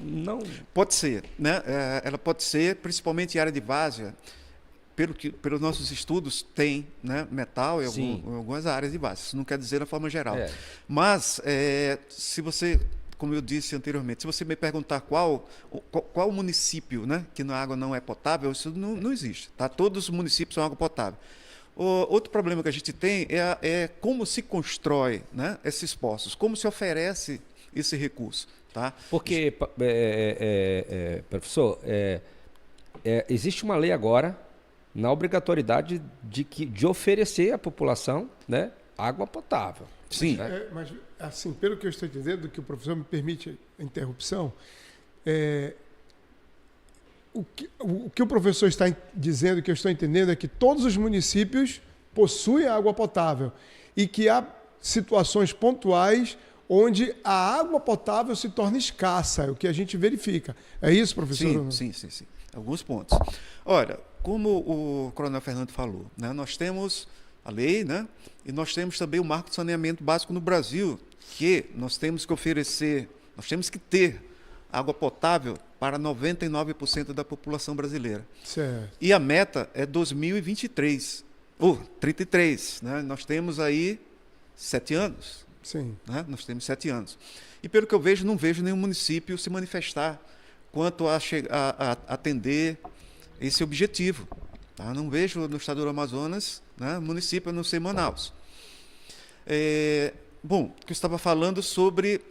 Pode ser, né? Ela pode ser, principalmente em área de várzea, pelos nossos estudos, tem, né, metal em algumas áreas de várzea. Isso não quer dizer na forma geral. Mas, se você, como eu disse anteriormente, se você me perguntar qual município, né, que a água não é potável, isso não existe. Tá? Todos os municípios são água potável. Outro problema que a gente tem é como se constrói, né, esses poços, como se oferece esse recurso. Tá? Porque, professor, existe uma lei agora na obrigatoriedade de oferecer à população, né, água potável. Sim. Né? Mas, assim, pelo que eu estou entendendo, que o professor me permite a interrupção, o que o professor está dizendo, que eu estou entendendo, é que todos os municípios possuem água potável e que há situações pontuais onde a água potável se torna escassa, é o que a gente verifica. É isso, professor? Sim. Alguns pontos. Olha, como o Coronel Fernando falou, né, nós temos a lei, né, e nós temos também o Marco de Saneamento Básico no Brasil, que nós temos que oferecer, nós temos que ter água potável para 99% da população brasileira. Certo. E a meta é 2023, ou 33, né, nós temos aí 7 anos. Sim. Né, nós temos 7 anos. E pelo que eu vejo, não vejo nenhum município se manifestar quanto a atender esse objetivo. Tá? Não vejo no estado do Amazonas, né, município a não ser Manaus. Bom, que eu estava falando sobre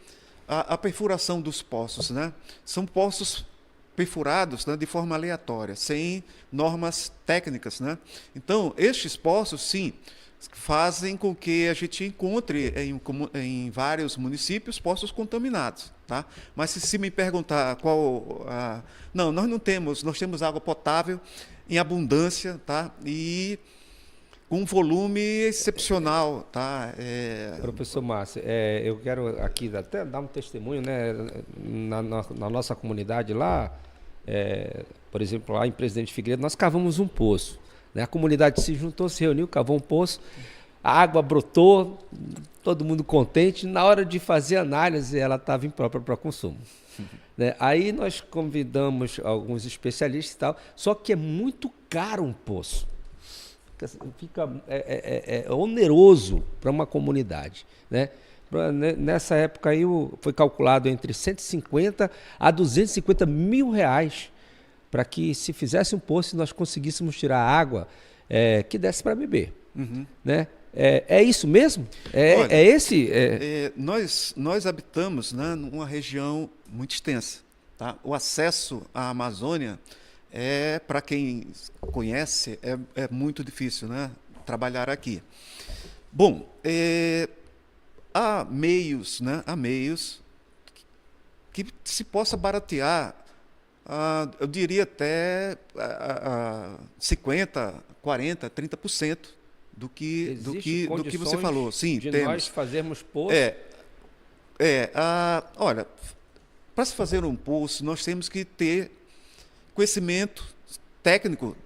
a perfuração dos poços. Né? São poços perfurados, né, de forma aleatória, sem normas técnicas. Né? Então, estes poços, sim, fazem com que a gente encontre em vários municípios poços contaminados, tá? Mas se me perguntar qual... não, nós não temos, nós temos água potável em abundância, tá? E com um volume excepcional, tá? Professor Márcio, eu quero aqui até dar um testemunho, né? Na nossa comunidade lá, por exemplo, lá em Presidente Figueiredo, nós cavamos um poço. Né? A comunidade se juntou, se reuniu, cavou um poço, a água brotou, todo mundo contente. Na hora de fazer a análise, ela estava imprópria para consumo. Né? Aí nós convidamos alguns especialistas e tal, só que é muito caro um poço. Fica oneroso para uma comunidade. Né? Nessa época aí foi calculado entre 150 a 250 mil reais para que, se fizesse um poço, nós conseguíssemos tirar água que desse para beber. Uhum. Né? É isso mesmo? Olha, nós habitamos, né, numa região muito extensa. Tá? O acesso à Amazônia, para quem conhece, é muito difícil, né, trabalhar aqui. Bom, há meios que se possa baratear, eu diria até 50%, 40%, 30% do que você falou. Sim, temos. Nós fazermos poço. Olha, para se fazer um poço, nós temos que ter conhecimento técnico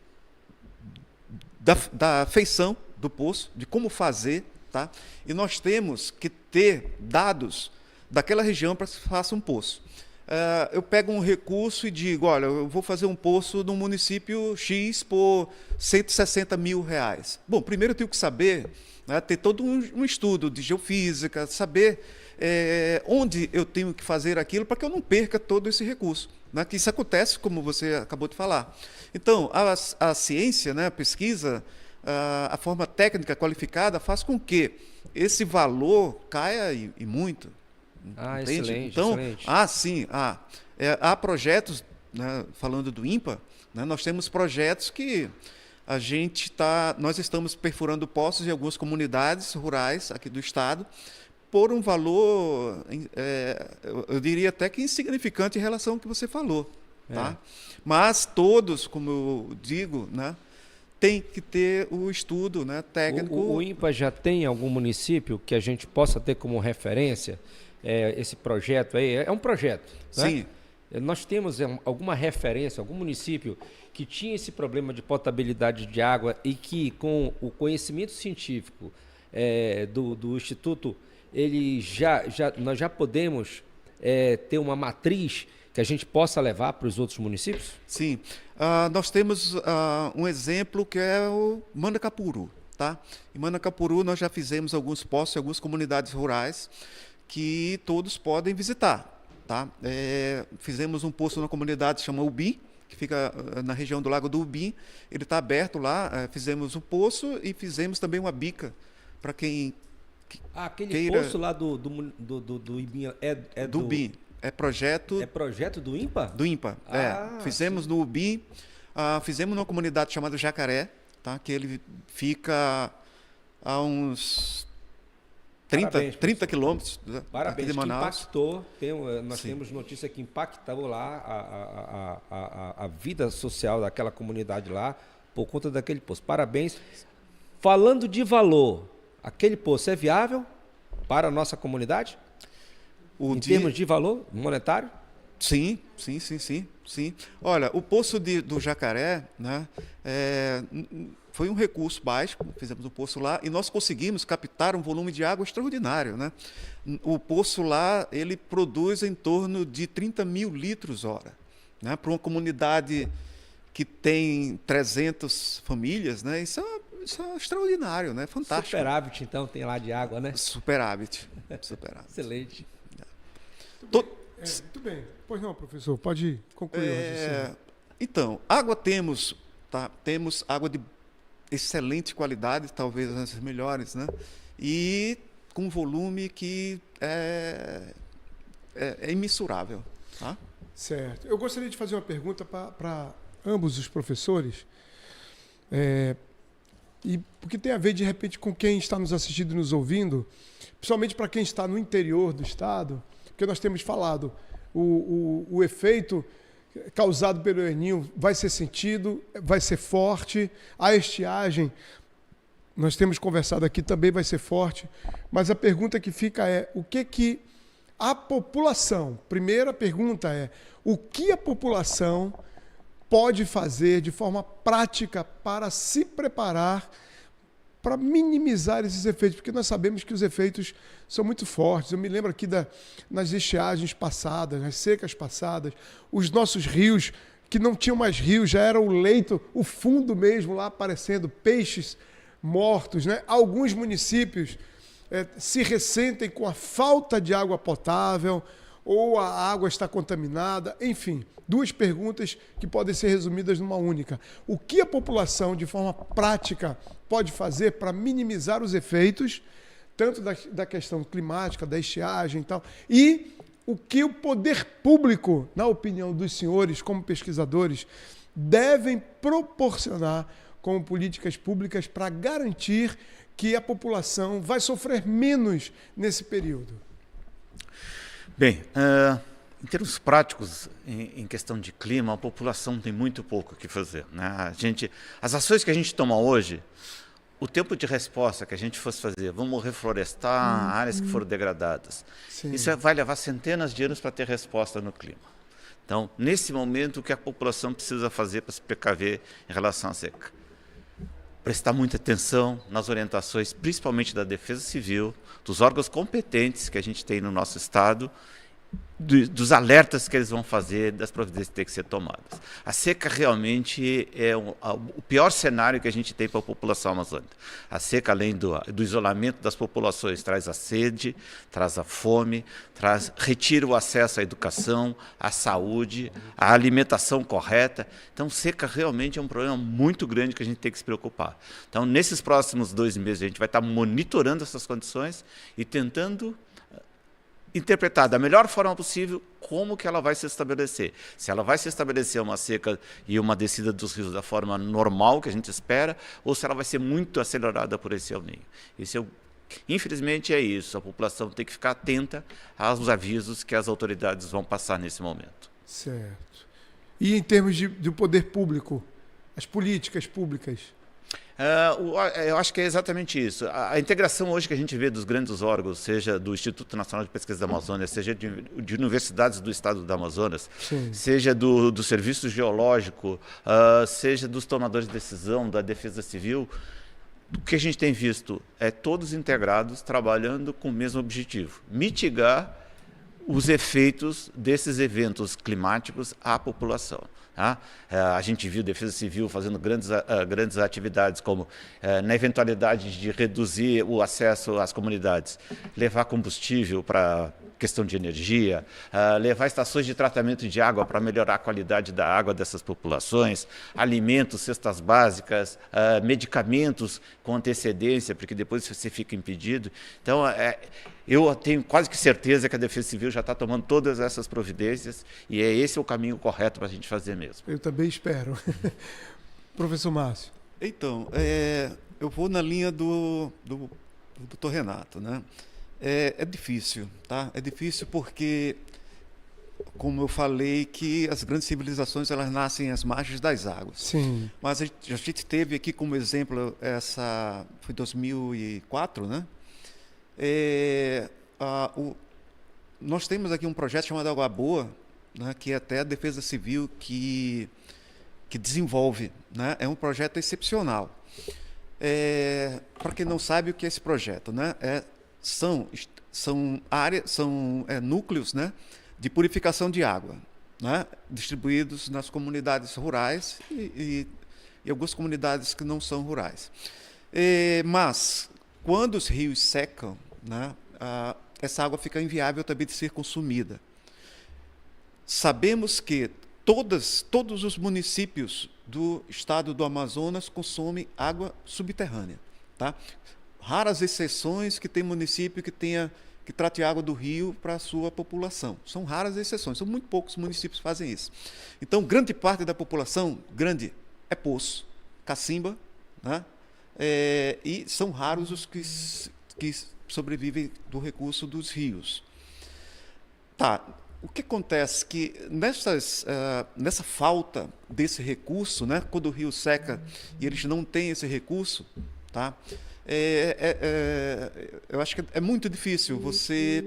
da feição do poço, de como fazer, tá? E nós temos que ter dados daquela região para que se faça um poço. Eu pego um recurso e digo, olha, eu vou fazer um poço no município X por 160 mil reais. Bom, primeiro eu tenho que saber, né, ter todo um estudo de geofísica, saber onde eu tenho que fazer aquilo para que eu não perca todo esse recurso. Né, que isso acontece, como você acabou de falar. Então, a ciência, né, a pesquisa, a forma técnica qualificada faz com que esse valor caia e muito. Entende? Excelente, então, excelente. Há projetos, né, falando do INPA, né, nós temos projetos que nós estamos perfurando poços em algumas comunidades rurais aqui do estado por um valor, eu diria até que insignificante em relação ao que você falou. Tá? Mas todos, como eu digo, né, tem que ter o estudo, né, técnico. O INPA já tem algum município que a gente possa ter como referência? Esse projeto aí é um projeto, né? Sim. Nós temos alguma referência, algum município que tinha esse problema de potabilidade de água e que, com o conhecimento científico do Instituto, nós já podemos ter uma matriz que a gente possa levar para os outros municípios? Sim. Nós temos um exemplo que é o Manacapuru. Tá? Em Manacapuru nós já fizemos alguns poços em algumas comunidades rurais que todos podem visitar. Tá? Fizemos um poço na comunidade que chama Ubim, que fica na região do Lago do Ubim. Ele está aberto lá, fizemos um poço e fizemos também uma bica para quem aquele poço lá do Ubim do Ubim. É projeto do INPA? Do INPA, Fizemos no Ubim, fizemos numa comunidade chamada Jacaré, tá? Que ele fica a uns 30 quilômetros aqui de Manaus. Que impactou, nós temos notícia que impactou lá a vida social daquela comunidade lá por conta daquele poço. Parabéns. Falando de aquele poço é viável para a nossa comunidade? Em termos de valor monetário? Sim. Olha, o poço do Jacaré, né, foi um recurso baixo, fizemos um poço lá, e nós conseguimos captar um volume de água extraordinário. Né? O poço lá, ele produz em torno de 30 mil litros hora. Né? Para uma comunidade que tem 300 famílias, né? Isso é extraordinário, né? Fantástico. Superávit, então, tem lá de água, né? Superávit. Excelente. Muito bem. Pois não, professor, pode concluir. Então, água temos, tá? Temos água de excelente qualidade, talvez as melhores, né? E com volume que é imensurável. Tá? Certo. Eu gostaria de fazer uma pergunta para ambos os professores. e porque tem a ver, de repente, com quem está nos assistindo e nos ouvindo, principalmente para quem está no interior do estado, porque nós temos falado, o efeito causado pelo El Niño vai ser sentido, vai ser forte, a estiagem, nós temos conversado aqui, também vai ser forte, mas a pergunta que fica é, o que a população, primeira pergunta é, o que a população pode fazer de forma prática para se preparar para minimizar esses efeitos, porque nós sabemos que os efeitos são muito fortes. Eu me lembro aqui nas estiagens passadas, nas secas passadas, os nossos rios, que não tinham mais rios, já era o leito, o fundo mesmo lá aparecendo, peixes mortos, né? Alguns municípios se ressentem com a falta de água potável, ou a água está contaminada, enfim, duas perguntas que podem ser resumidas numa única. O que a população, de forma prática, pode fazer para minimizar os efeitos, tanto da questão climática, da estiagem e tal, e o que o poder público, na opinião dos senhores, como pesquisadores, devem proporcionar como políticas públicas para garantir que a população vai sofrer menos nesse período? Bem, em termos práticos, em questão de clima, a população tem muito pouco o que fazer, né? As ações que a gente toma hoje, o tempo de resposta que a gente fosse fazer, vamos reflorestar áreas que foram degradadas, isso vai levar centenas de anos para ter resposta no clima. Então, nesse momento, o que a população precisa fazer para se precaver em relação à seca? Prestar muita atenção nas orientações, principalmente da Defesa Civil, dos órgãos competentes que a gente tem no nosso estado, dos alertas que eles vão fazer, das providências que têm que ser tomadas. A seca realmente é o pior cenário que a gente tem para a população amazônica. A seca, além do isolamento das populações, traz a sede, traz a fome, retira o acesso à educação, à saúde, à alimentação correta. Então, seca realmente é um problema muito grande que a gente tem que se preocupar. Então, nesses próximos 2 meses, a gente vai estar monitorando essas condições e tentando interpretar da melhor forma possível como que ela vai se estabelecer. Se ela vai se estabelecer uma seca e uma descida dos rios da forma normal que a gente espera, ou se ela vai ser muito acelerada por esse El Niño. Infelizmente é isso, a população tem que ficar atenta aos avisos que as autoridades vão passar nesse momento. Certo. E em termos do poder público, as políticas públicas? Eu acho que é exatamente isso. A integração hoje que a gente vê dos grandes órgãos, seja do Instituto Nacional de Pesquisa da Amazônia, seja de universidades do estado do Amazonas, seja do Serviço Geológico, seja dos tomadores de decisão, da Defesa Civil, o que a gente tem visto é todos integrados trabalhando com o mesmo objetivo: mitigar os efeitos desses eventos climáticos à população. Tá? A gente viu a Defesa Civil fazendo grandes atividades, como na eventualidade de reduzir o acesso às comunidades, levar combustível para questão de energia, levar estações de tratamento de água para melhorar a qualidade da água dessas populações, alimentos, cestas básicas, medicamentos com antecedência, porque depois você fica impedido. Então, eu tenho quase que certeza que a Defesa Civil já está tomando todas essas providências e esse é o caminho correto para a gente fazer mesmo. Eu também espero. Professor Márcio. Então, eu vou na linha do Dr. Renato, né? É difícil, tá? É difícil porque, como eu falei, que as grandes civilizações elas nascem às margens das águas. Sim. Mas a gente teve aqui como exemplo foi 2004, né? Nós temos aqui um projeto chamado Água Boa, né? Que é até a Defesa Civil que desenvolve, né? É um projeto excepcional. Para quem não sabe o que é esse projeto, né? São núcleos, né, de purificação de água, né, distribuídos nas comunidades rurais e algumas comunidades que não são rurais. Mas, quando os rios secam, né, essa água fica inviável também de ser consumida. Sabemos que todos os municípios do estado do Amazonas consomem água subterrânea, tá? Raras exceções que tem município que trate água do rio para a sua população. São raras exceções, são muito poucos municípios que fazem isso. Então, grande parte da população, é poço, cacimba, né? e são raros os que sobrevivem do recurso dos rios. Tá. O que acontece que nessa falta desse recurso, né, quando o rio seca e eles não têm esse recurso, tá, eu acho que é muito difícil você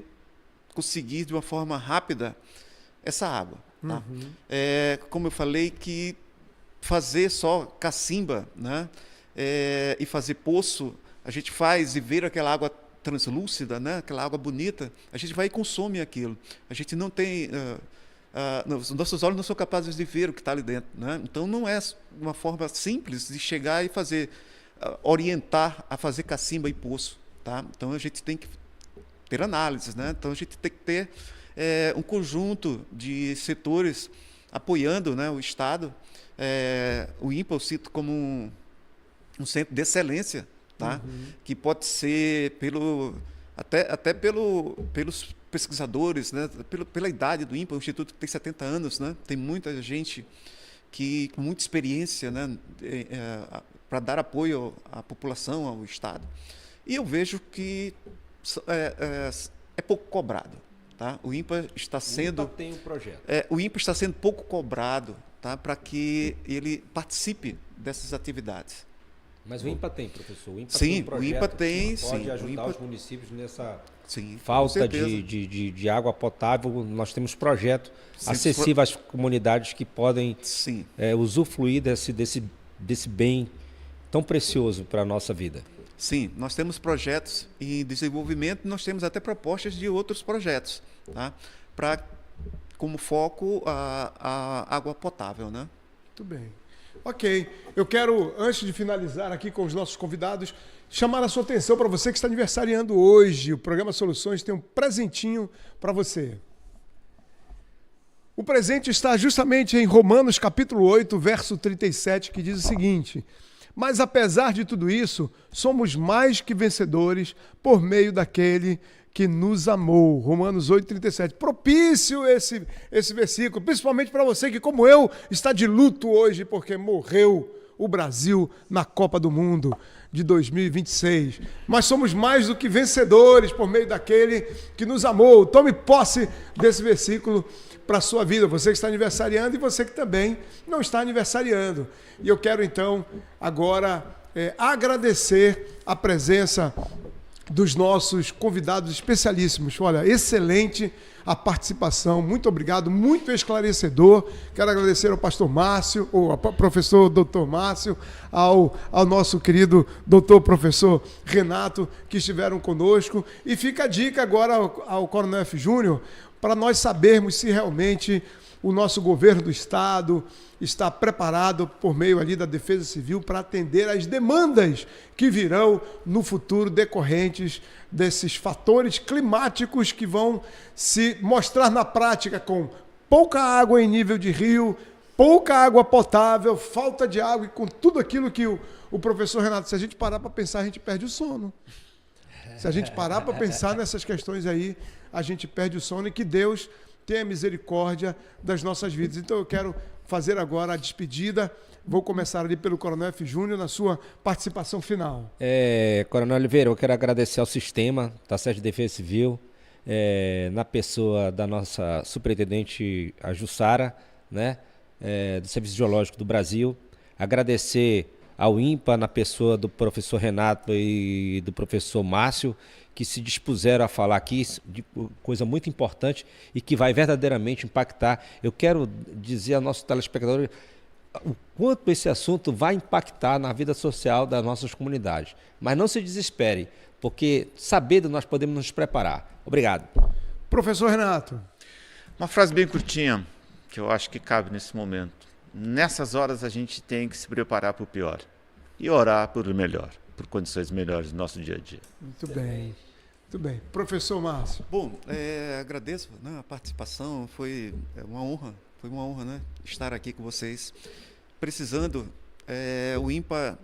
conseguir de uma forma rápida essa água. Tá? Como eu falei, que fazer só cacimba, né, e fazer poço, a gente faz e ver aquela água translúcida, né? Aquela água bonita, a gente vai e consome aquilo. A gente não tem... os nossos olhos não são capazes de ver o que está ali dentro. Né? Então, não é uma forma simples de chegar e fazer, orientar a fazer cacimba e poço. Tá? Então, a gente tem que ter análises. Né? Então, a gente tem que ter um conjunto de setores apoiando, né, o Estado. O INPA eu cito como um centro de excelência, tá? Que pode ser até pelos pesquisadores, né? Pela idade do INPA, o Instituto tem 70 anos, né? Tem muita gente com muita experiência, né? Para dar apoio à população, ao Estado. E eu vejo que é pouco cobrado. Tá? O INPA está sendo... O INPA tem um projeto. O INPA está sendo pouco cobrado, tá? Para que ele participe dessas atividades. Mas o INPA tem, professor? O INPA sim, tem um projeto o INPA tem, que pode sim, ajudar os municípios nessa sim, falta de água potável. Nós temos projeto acessível às comunidades que podem usufruir desse bem tão precioso para a nossa vida. Sim, nós temos projetos em desenvolvimento, nós temos até propostas de outros projetos, tá? Como foco a água potável, né? Muito bem. Ok, eu quero, antes de finalizar aqui com os nossos convidados, chamar a sua atenção para você que está aniversariando hoje. O programa Soluções tem um presentinho para você. O presente está justamente em Romanos capítulo 8, verso 37, que diz o seguinte: mas apesar de tudo isso, somos mais que vencedores por meio daquele que nos amou. Romanos 8,37. Propício esse versículo, principalmente para você que, como eu, está de luto hoje porque morreu o Brasil na Copa do Mundo de 2026. Mas somos mais do que vencedores por meio daquele que nos amou. Tome posse desse versículo para a sua vida, você que está aniversariando e você que também não está aniversariando. E eu quero, então, agora agradecer a presença dos nossos convidados especialíssimos. Olha, excelente a participação, muito obrigado, muito esclarecedor. Quero agradecer ao pastor Márcio, ao professor doutor Márcio, ao nosso querido doutor professor Renato, que estiveram conosco. E fica a dica agora ao Coronel F. Júnior, para nós sabermos se realmente o nosso governo do Estado está preparado por meio ali da Defesa Civil para atender às demandas que virão no futuro decorrentes desses fatores climáticos que vão se mostrar na prática com pouca água em nível de rio, pouca água potável, falta de água e com tudo aquilo que o professor Renato, se a gente parar para pensar, a gente perde o sono. Se a gente parar para pensar nessas questões aí, a gente perde o sono e que Deus tenha misericórdia das nossas vidas. Então eu quero fazer agora a despedida. Vou começar ali pelo Coronel F. Júnior na sua participação final. Coronel Oliveira, eu quero agradecer ao sistema da Sede de Defesa Civil, na pessoa da nossa superintendente, a Jussara, né, do Serviço Geológico do Brasil. Agradecer ao INPA, na pessoa do professor Renato e do professor Márcio, que se dispuseram a falar aqui de coisa muito importante e que vai verdadeiramente impactar. Eu quero dizer ao nosso telespectador o quanto esse assunto vai impactar na vida social das nossas comunidades. Mas não se desespere, porque sabendo nós podemos nos preparar. Obrigado. Professor Renato. Uma frase bem curtinha, que eu acho que cabe nesse momento. Nessas horas a gente tem que se preparar para o pior e orar por o melhor, por condições melhores do nosso dia a dia. Muito bem. Muito bem. Professor Márcio. Bom, agradeço, né, a participação, foi uma honra, né, estar aqui com vocês. Precisando, o INPA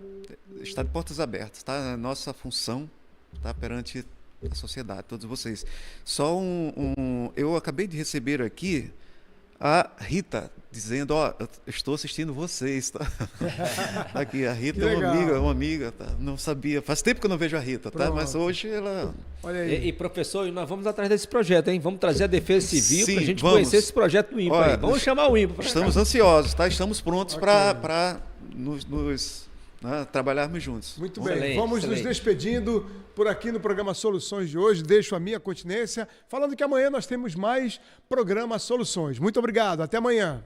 está de portas abertas, tá? A nossa função, tá, perante a sociedade, todos vocês. Só eu acabei de receber aqui A Rita dizendo, ó, eu estou assistindo vocês, tá? Aqui, a Rita Que é legal. uma amiga, tá? Não sabia. Faz tempo que eu não vejo a Rita, tá? Pronto. Mas hoje ela... Olha aí. E, professor, nós vamos atrás desse projeto, hein? Vamos trazer a Defesa Civil Sim, para a gente vamos. conhecer esse projeto do INPA. Olha, Aí. Vamos chamar o INPA. Estamos ansiosos, tá? Estamos prontos para né, trabalharmos juntos. Muito Excelente, bem, vamos nos excelente. despedindo por aqui no programa Soluções de hoje. Deixo a minha continência, falando que amanhã nós temos mais programa Soluções. Muito obrigado, até amanhã.